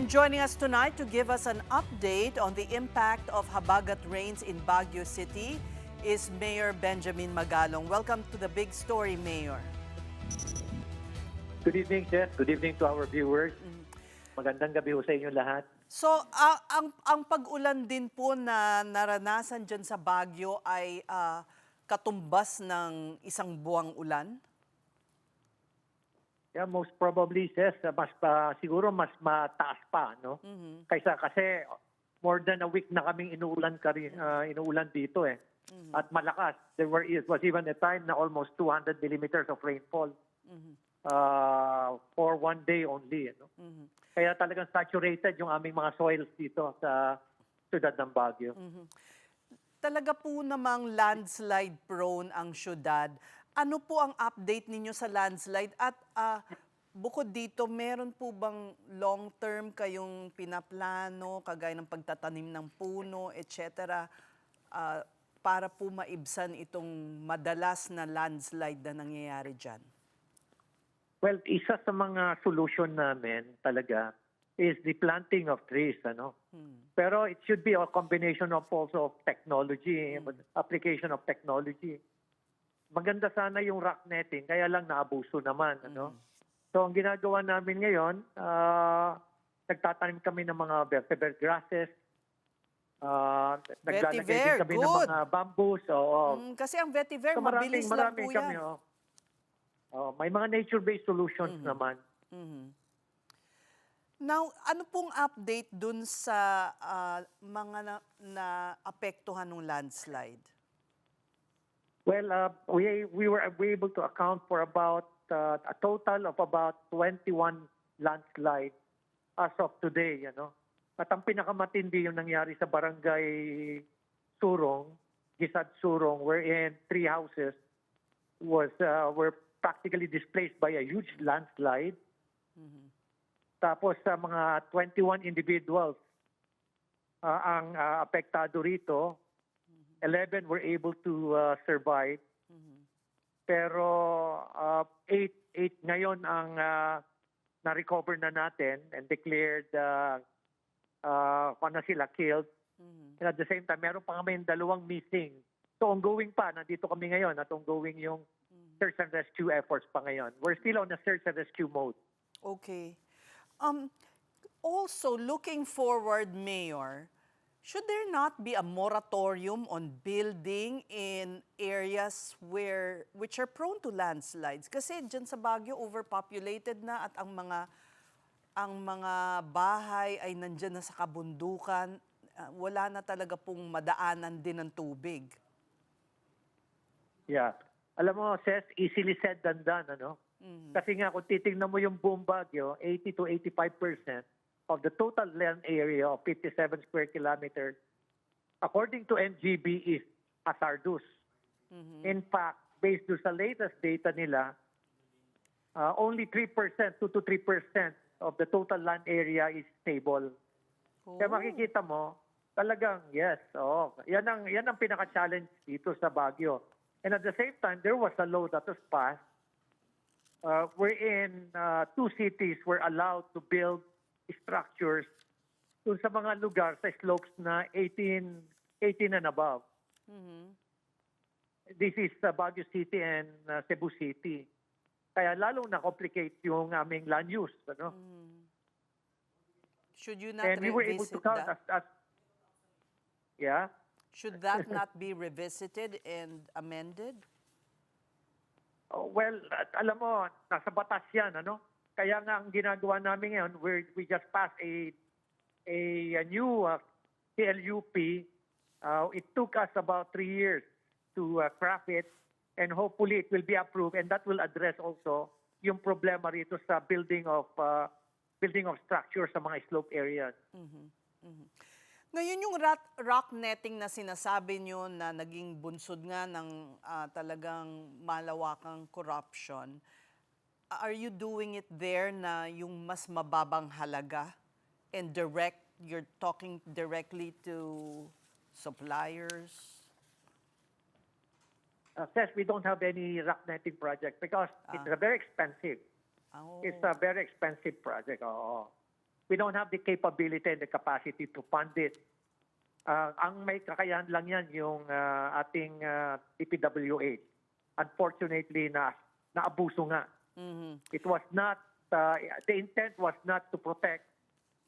And joining us tonight to give us an update on the impact of habagat rains in Baguio City is Mayor Benjamin Magalong. Welcome to the big story, Mayor. Good evening, Jess. Good evening to our viewers. Magandang gabi ho sa inyo lahat. So, ang pag-ulan din po na naranasan dyan sa Baguio ay katumbas ng isang buwang ulan? Yeah, most probably, Jess, siguro mas mataas pa, no? Kasi more than a week na kaming inuulan dito eh. At malakas. It was even a time na almost 200 millimeters of rainfall for one day only. No? Kaya talagang saturated yung aming mga soils dito sa siyudad ng Baguio. Talaga po namang landslide prone ang syudad. Ano po ang update ninyo sa landslide? At bukod dito, meron po bang long-term kayong pinaplano, kagaya ng pagtatanim ng puno, etc., para po maibsan itong madalas na landslide na nangyayari dyan? Well, isa sa mga solution namin talaga is the planting of trees. Ano? Pero it should be a combination of also of technology, application of technology. Maganda sana yung rock netting, kaya lang naabuso naman. Ano? So ang ginagawa namin ngayon, nagtatanim kami ng mga vetiver grasses, naglalagay din kami ng mga bamboos. Kasi ang vetiver, so mabilis lang po yan. May mga nature-based solutions naman. Now, ano pong update dun sa mga na-apektuhan ng landslide? Well, we were able to account for about a total of about 21 landslides as of today. At ang pinakamatindi yung nangyari sa barangay Surong, Gisad Surong, wherein 3 houses were practically displaced by a huge landslide. Tapos sa mga 21 individuals ang apektado rito, 11 were able to survive. Pero 8 ngayon ang na-recover na natin and declared na sila killed. And at the same time, meron pa kami 2 missing. So ongoing pa, nandito kami ngayon at ongoing yung search and rescue efforts pa ngayon. We're still on a search and rescue mode. Okay. Also, looking forward, Mayor, should there not be a moratorium on building in areas which are prone to landslides? Kasi dyan sa Baguio, overpopulated na at ang mga bahay ay nandyan na sa kabundukan. Wala na talaga pong madaanan din ng tubig. Yeah. Alam mo, Seth, easily said than done, ano? Kasi nga, kung titingnan mo yung buong Baguio, 80 to 85% of the total land area of 57 square kilometers, according to NGB, is hazardous. In fact, based sa latest data nila, only 3%, 2 to 3% of the total land area is stable. Kaya makikita mo, talagang, yes, yan ang pinaka-challenge dito sa Baguio. And at the same time, there was a law that was passed wherein 2 cities were allowed to build structures dun sa mga lugar sa slopes na 18 and above. This is Baguio City and Cebu City. Kaya lalong na-complicate yung aming land use. Ano? Should you not and we were able to count that? Yeah? Should that not be revisited and amended? Well, alam mo, nasa batas yan, ano? Kaya nga ang ginagawa namin ngayon, we just passed a new CLUP. It took us about 3 years to craft it, and hopefully it will be approved, and that will address also yung problema rito sa building of structures sa mga slope areas. Ngayon yung rock netting na sinasabi nyo na naging bunsod nga ng talagang malawakang corruption, are you doing it there na yung mas mababang halaga and you're talking directly to suppliers? Yes, we don't have any rock netting project because it's very expensive. Oh. It's a very expensive project. we don't have the capability and the capacity to fund it. Ang may kakayahan lang yan yung ating DPWH. Unfortunately, naabuso nga. It was not, the intent was not to protect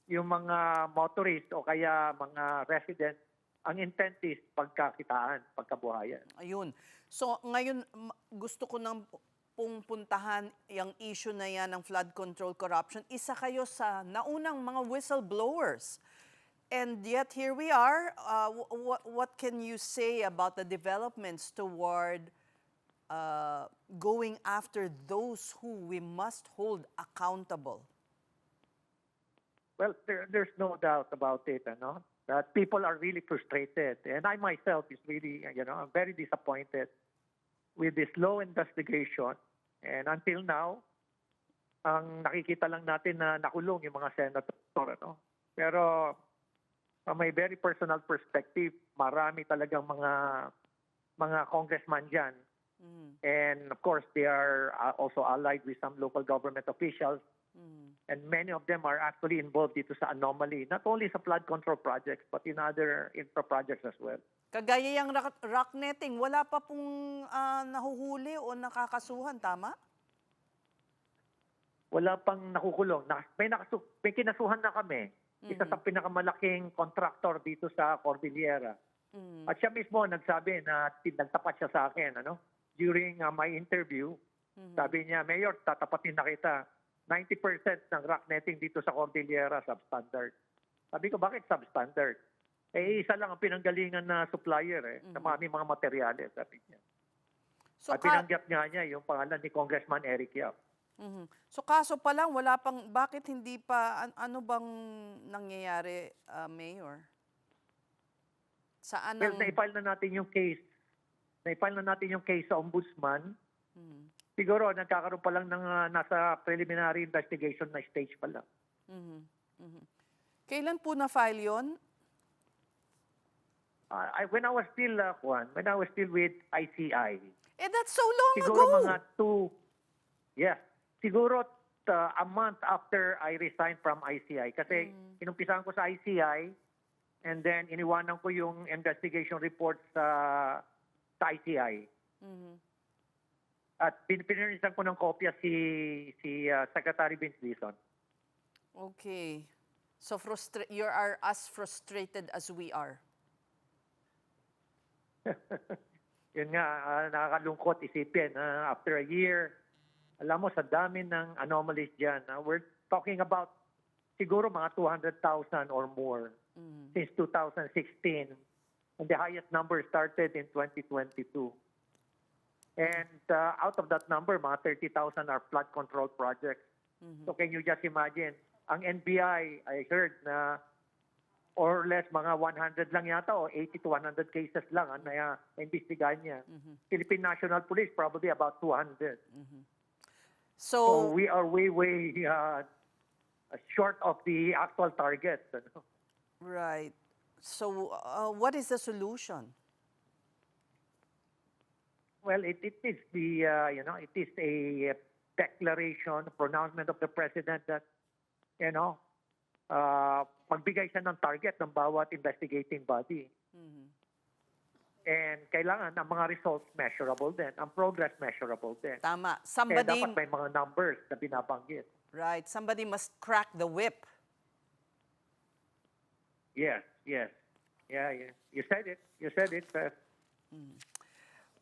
yung mga motorists o kaya mga residents. Ang intent is pagkakitaan, pagkabuhayan. Ayun. So ngayon, gusto ko nang pong puntahan yung issue na yan ng flood control corruption. Isa kayo sa naunang mga whistleblowers. And yet here we are. What can you say about the developments toward going after those who we must hold accountable? Well, there's no doubt about it, that people are really frustrated. And I myself is really, I'm very disappointed with this low investigation. And until now, ang nakikita lang natin na nakulong yung mga senator. Pero from a very personal perspective, marami talagang mga congressman dyan. And of course, they are also allied with some local government officials. And many of them are actually involved dito sa anomaly, not only sa flood control projects, but in other infra projects as well. Kagaya yung rock netting, wala pa pong nahuhuli o nakakasuhan, tama? Wala pang nakukulong. May kinasuhan na kami. Isa sa pinakamalaking contractor dito sa Cordillera. At siya mismo nagsabi na nagtapat siya sa akin. During my interview, sabi niya, Mayor, tatapatin na kita. 90% ng rock netting dito sa Cordillera substandard. Sabi ko, bakit substandard? Isa lang ang pinanggalingan na supplier sa mga materyales, sabi niya. So, at pinanggap niya yung pangalan ni Congressman Eric Yap. So kaso pa lang, wala pang, bakit hindi pa, ano bang nangyayari, Mayor? Saan Well, na-file na natin yung case. Na-file na natin yung case sa Ombudsman. Siguro, nagkakaroon pa lang ng nasa preliminary investigation na stage pa lang. Kailan po na-file yun? When I was still with ICI. That's so long Siguro ago. mga siguro a month after I resigned from ICI. Kasi inumpisahan ko sa ICI and then iniwanan ko yung investigation report sa ICI. At pinirinisan ko ng kopya si Secretary Vince Dizon. Okay. So you are as frustrated as we are. Yun nga, nakakalungkot isipin. After a year, alam mo, sa dami ng anomalies dyan. We're talking about siguro mga 200,000 or more since 2016. And the highest number started in 2022. And out of that number, mga 30,000 are flood control projects. So can you just imagine, ang NBI, I heard na or less mga 100 lang yata o 80 to 100 cases lang na imbestigahan niya. Philippine National Police, probably about 200. So we are way short of the actual target. Right. So what is the solution? Well, it is it is a declaration, a pronouncement of the president that, pagbigay siya ng target ng bawat investigating body. And kailangan ang mga results measurable din, ang progress measurable din. Tama. Kaya dapat may mga numbers na binabanggit. Right. Somebody must crack the whip. Yes. Yeah. You said it.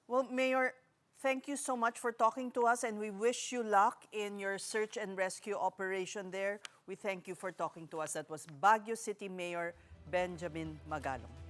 Well, Mayor, thank you so much for talking to us, and we wish you luck in your search and rescue operation there. We thank you for talking to us. That was Baguio City Mayor Benjamin Magalong.